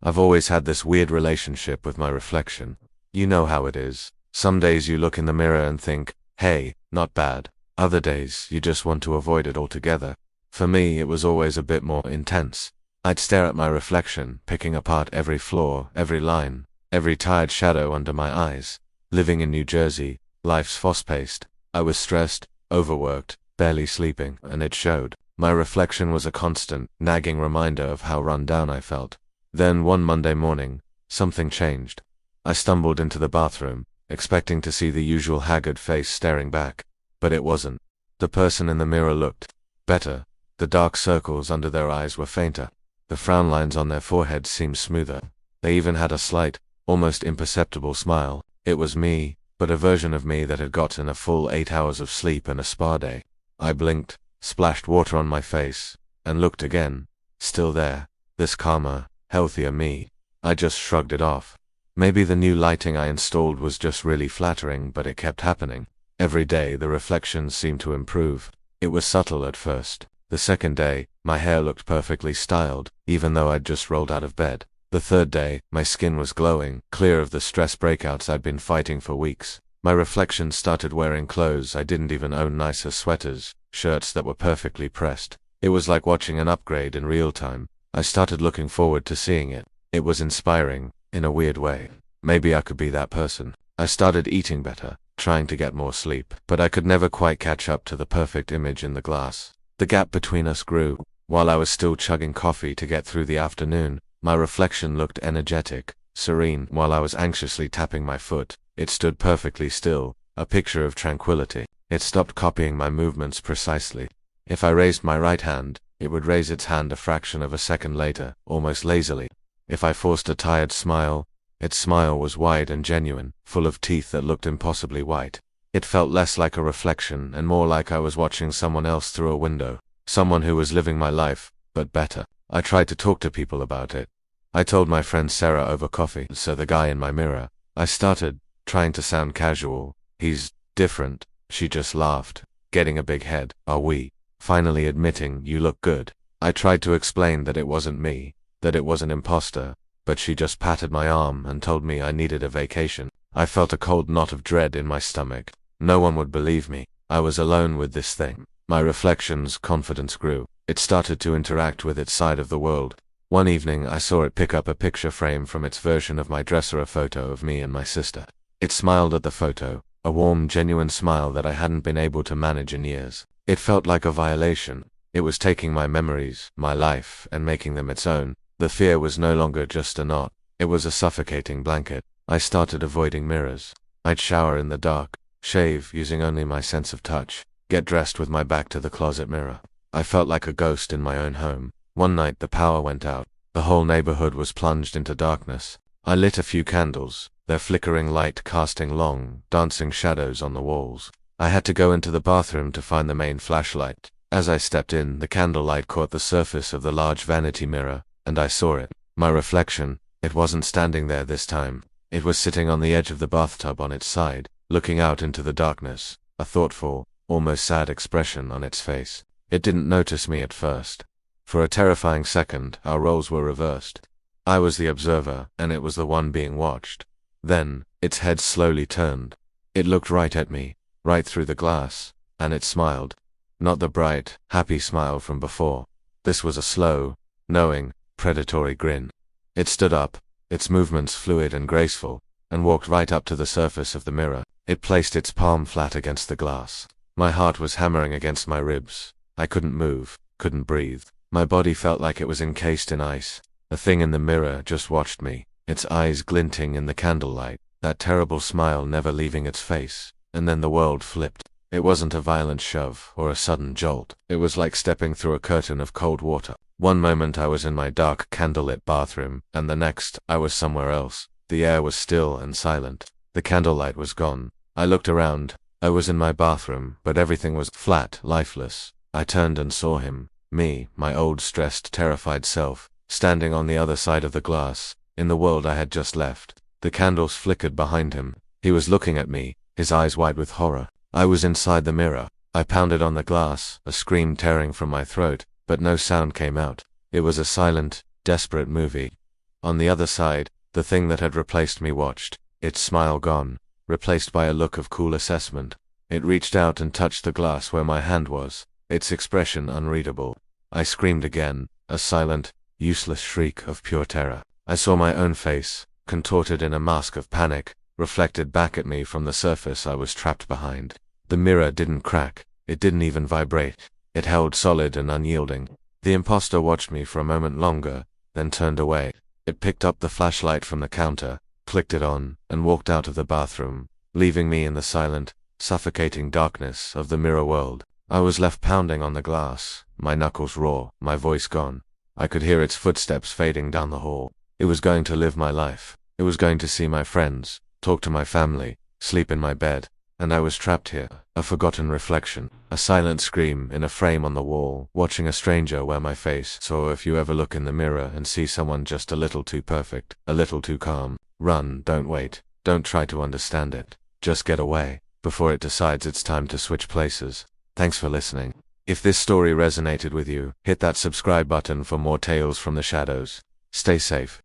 I've always had this weird relationship with my reflection. You know how it is. Some days you look in the mirror and think, hey, not bad. Other days, you just want to avoid it altogether. For me, it was always a bit more intense. I'd stare at my reflection, picking apart every flaw, every line, every tired shadow under my eyes. Living in New Jersey, life's fast-paced. I was stressed, overworked, barely sleeping, and it showed. My reflection was a constant, nagging reminder of how run down I felt. Then one Monday morning, something changed. I stumbled into the bathroom, expecting to see the usual haggard face staring back. But it wasn't. The person in the mirror looked better. The dark circles under their eyes were fainter. The frown lines on their foreheads seemed smoother. They even had a slight, almost imperceptible smile. It was me, but a version of me that had gotten a full 8 hours of sleep and a spa day. I blinked, splashed water on my face, and looked again. Still there. This calmer, healthier me. I just shrugged it off. Maybe the new lighting I installed was just really flattering, but it kept happening. Every day the reflections seemed to improve. It was subtle at first. The second day, my hair looked perfectly styled, even though I'd just rolled out of bed. The third day, my skin was glowing, clear of the stress breakouts I'd been fighting for weeks. My reflections started wearing clothes I didn't even own, nicer sweaters, shirts that were perfectly pressed. It was like watching an upgrade in real time. I started looking forward to seeing it. It was inspiring, in a weird way. Maybe I could be that person. I started eating better, trying to get more sleep, but I could never quite catch up to the perfect image in the glass. The gap between us grew. While I was still chugging coffee to get through the afternoon, my reflection looked energetic, serene. While I was anxiously tapping my foot, it stood perfectly still, a picture of tranquility. It stopped copying my movements precisely. If I raised my right hand, it would raise its hand a fraction of a second later, almost lazily. If I forced a tired smile, its smile was wide and genuine, full of teeth that looked impossibly white. It felt less like a reflection and more like I was watching someone else through a window. Someone who was living my life, but better. I tried to talk to people about it. I told my friend Sarah over coffee, so the guy in my mirror. I started, trying to sound casual. He's different. She just laughed, getting a big head. Are we? Finally admitting, you look good. I tried to explain that it wasn't me, that it was an imposter, but she just patted my arm and told me I needed a vacation. I felt a cold knot of dread in my stomach. No one would believe me. I was alone with this thing. My reflection's confidence grew. It started to interact with its side of the world. One evening I saw it pick up a picture frame from its version of my dresser, a photo of me and my sister. It smiled at the photo, a warm, genuine smile that I hadn't been able to manage in years. It felt like a violation. It was taking my memories, my life, and making them its own. The fear was no longer just a knot. It was a suffocating blanket. I started avoiding mirrors. I'd shower in the dark, shave using only my sense of touch, get dressed with my back to the closet mirror. I felt like a ghost in my own home. One night the power went out. The whole neighborhood was plunged into darkness. I lit a few candles, their flickering light casting long, dancing shadows on the walls. I had to go into the bathroom to find the main flashlight. As I stepped in, the candlelight caught the surface of the large vanity mirror, and I saw it. My reflection. It wasn't standing there this time. It was sitting on the edge of the bathtub on its side, looking out into the darkness, a thoughtful, almost sad expression on its face. It didn't notice me at first. For a terrifying second, our roles were reversed. I was the observer, and it was the one being watched. Then, its head slowly turned. It looked right at me, right through the glass, and it smiled. Not the bright, happy smile from before. This was a slow, knowing, predatory grin. It stood up, its movements fluid and graceful, and walked right up to the surface of the mirror. It placed its palm flat against the glass. My heart was hammering against my ribs. I couldn't move, couldn't breathe. My body felt like it was encased in ice. The thing in the mirror just watched me, its eyes glinting in the candlelight, that terrible smile never leaving its face. And then the world flipped. It wasn't a violent shove or a sudden jolt. It was like stepping through a curtain of cold water. One moment I was in my dark, candlelit bathroom, and the next, I was somewhere else. The air was still and silent. The candlelight was gone. I looked around. I was in my bathroom, but everything was flat, lifeless. I turned and saw him, me, my old stressed, terrified self, standing on the other side of the glass, in the world I had just left. The candles flickered behind him. He was looking at me, his eyes wide with horror. I was inside the mirror. I pounded on the glass, a scream tearing from my throat, but no sound came out. It was a silent, desperate movie. On the other side, the thing that had replaced me watched, its smile gone, replaced by a look of cool assessment. It reached out and touched the glass where my hand was, its expression unreadable. I screamed again, a silent, useless shriek of pure terror. I saw my own face, contorted in a mask of panic, reflected back at me from the surface I was trapped behind. The mirror didn't crack, it didn't even vibrate. It held solid and unyielding. The imposter watched me for a moment longer, then turned away. It picked up the flashlight from the counter, clicked it on, and walked out of the bathroom, leaving me in the silent, suffocating darkness of the mirror world. I was left pounding on the glass, my knuckles raw, my voice gone. I could hear its footsteps fading down the hall. It was going to live my life. It was going to see my friends, talk to my family, sleep in my bed. And I was trapped here, a forgotten reflection, a silent scream in a frame on the wall, watching a stranger wear my face. So if you ever look in the mirror and see someone just a little too perfect, a little too calm, run, don't wait, don't try to understand it. Just get away, before it decides it's time to switch places. Thanks for listening. If this story resonated with you, hit that subscribe button for more tales from the shadows. Stay safe.